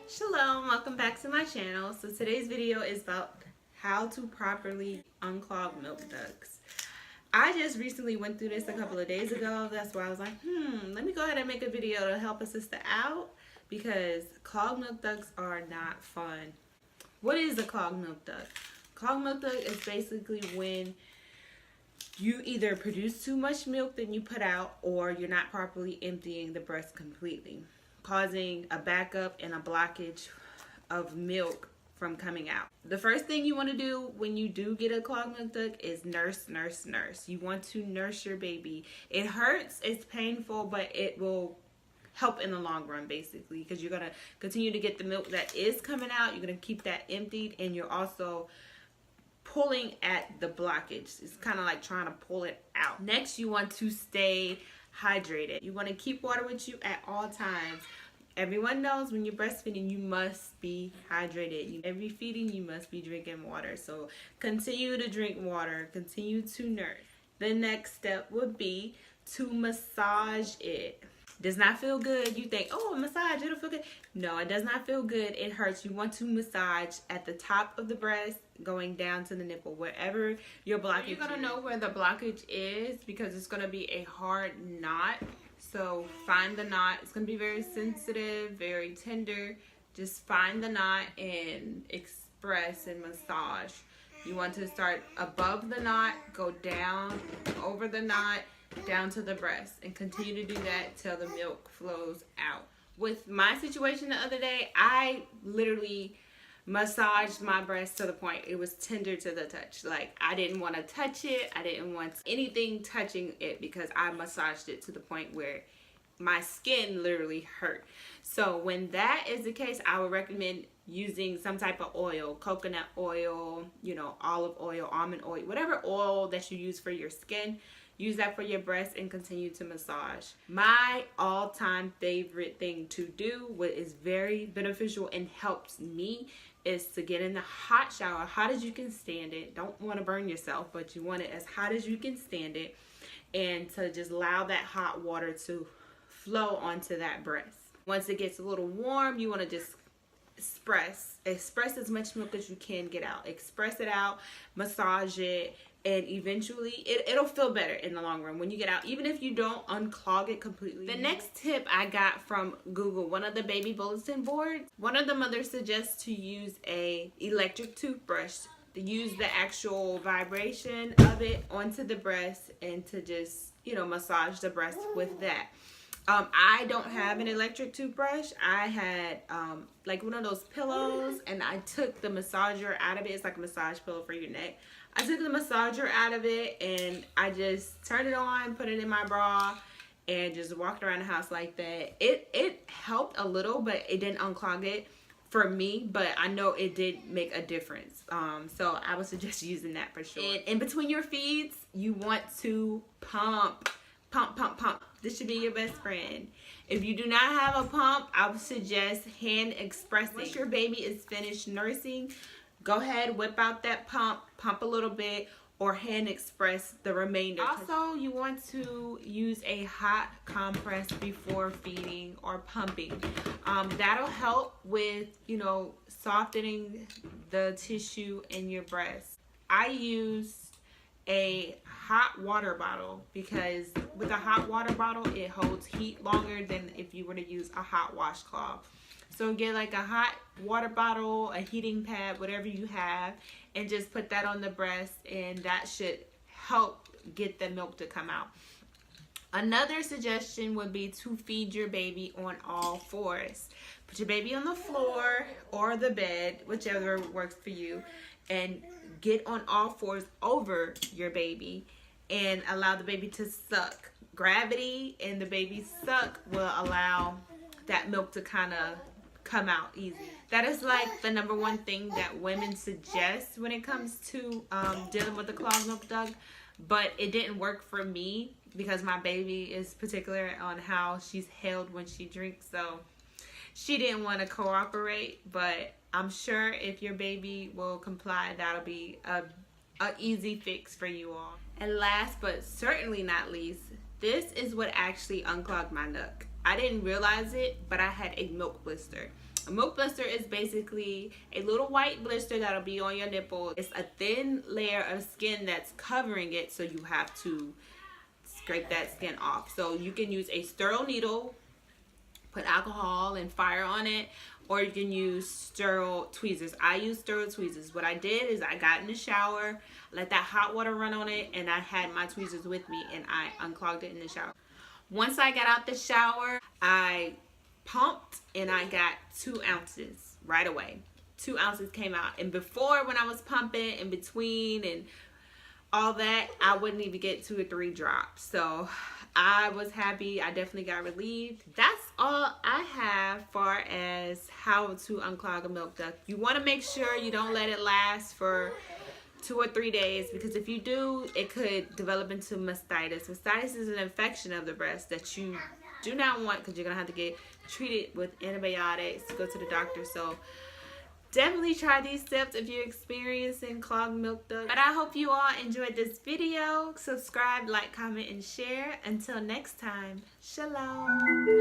Shalom, welcome back to my channel. So today's video is about how to properly unclog milk ducts. I just recently went through this a couple of days ago. That's why I was like, let me go ahead and make a video to help a sister out because clogged milk ducts are not fun. What is a clogged milk duct? Clogged milk duct is basically when you either produce too much milk than you put out, or you're not properly emptying the breast completely, causing a backup and a blockage of milk from coming out. The first thing you want to do when you do get a clogged milk duct is nurse. You want to nurse your baby. It hurts, it's painful, but it will help in the long run basically, because you're going to continue to get the milk that is coming out. You're going to keep that emptied, and you're also pulling at the blockage. It's kind of like trying to pull it out. Next, you want to stay hydrated. You want to keep water with you at all times. Everyone knows when you're breastfeeding, you must be hydrated. Every feeding, you must be drinking water. So continue to drink water. Continue to nurse. The next step would be to massage it. Does not feel good. You think, oh, massage, it'll feel good. No, it does not feel good. It hurts. You want to massage at the top of the breast, going down to the nipple, wherever your blockage is. You're going to know where the blockage is because it's going to be a hard knot. So find the knot. It's going to be very sensitive, very tender. Just find the knot and express and massage. You want to start above the knot, go down over the knot, down to the breast, and continue to do that till the milk flows out. With my situation the other day, I literally massaged my breast to the point it was tender to the touch. Like, I didn't want to touch it. I didn't want anything touching it because I massaged it to the point where my skin literally hurt. So when that is the case, I would recommend using some type of oil, coconut oil, olive oil, almond oil, whatever oil that you use for your skin. Use that for your breast and continue to massage. My all-time favorite thing to do, what is very beneficial and helps me, is to get in the hot shower, hot as you can stand it. Don't want to burn yourself, but you want it as hot as you can stand it, and to just allow that hot water to flow onto that breast. Once it gets a little warm, you want to just express as much milk as you can get out. Express it out, massage it, and eventually it'll feel better in the long run when you get out, even if you don't unclog it completely. The next tip I got from Google, one of the baby bulletin boards, one of the mothers suggests to use a electric toothbrush, to use the actual vibration of it onto the breast, and to just massage the breast with that. I don't have an electric toothbrush. I had like one of those pillows, and I took the massager out of it. It's like a massage pillow for your neck. I took the massager out of it, and I just turned it on, put it in my bra, and just walked around the house like that. It helped a little, but it didn't unclog it for me, but I know it did make a difference. So I would suggest using that for sure. And in between your feeds, you want to pump. This should be your best friend. If you do not have a pump, I would suggest hand expressing. Once your baby is finished nursing, go ahead, whip out that pump a little bit, or hand express the remainder. Also, you want to use a hot compress before feeding or pumping. That'll help with, softening the tissue in your breast. I use a hot water bottle because with a hot water bottle, it holds heat longer than if you were to use a hot washcloth. So get like a hot water bottle, a heating pad, whatever you have, and just put that on the breast, and that should help get the milk to come out. Another suggestion would be to feed your baby on all fours. Put your baby on the floor or the bed, whichever works for you, and get on all fours over your baby and allow the baby to suck. Gravity and the baby suck will allow that milk to kind of come out easy. That is like the number one thing that women suggest when it comes to dealing with the clogged milk duct, but it didn't work for me because my baby is particular on how she's held when she drinks, so she didn't want to cooperate. But I'm sure if your baby will comply, that'll be a easy fix for you all. And last but certainly not least, this is what actually unclogged my duct. I didn't realize it, but I had a milk blister. A milk blister is basically a little white blister that'll be on your nipple. It's a thin layer of skin that's covering it, so you have to scrape that skin off. So you can use a sterile needle, put alcohol and fire on it, or you can use sterile tweezers. I use sterile tweezers. What I did is I got in the shower, let that hot water run on it, and I had my tweezers with me and I unclogged it in the shower. Once I got out the shower, I pumped and I got 2 ounces right away. 2 ounces came out. And before, when I was pumping in between and all that, I wouldn't even get 2 or 3 drops. So I was happy. I definitely got relieved. That's all I have far as how to unclog a milk duct. You want to make sure you don't let it last for 2 or 3 days, because if you do, it could develop into mastitis. Mastitis is an infection of the breast that you do not want, because you're going to have to get treated with antibiotics, go to the doctor. So definitely try these steps if you're experiencing clogged milk duct. But I hope you all enjoyed this video. Subscribe, like, comment, and share. Until next time, shalom.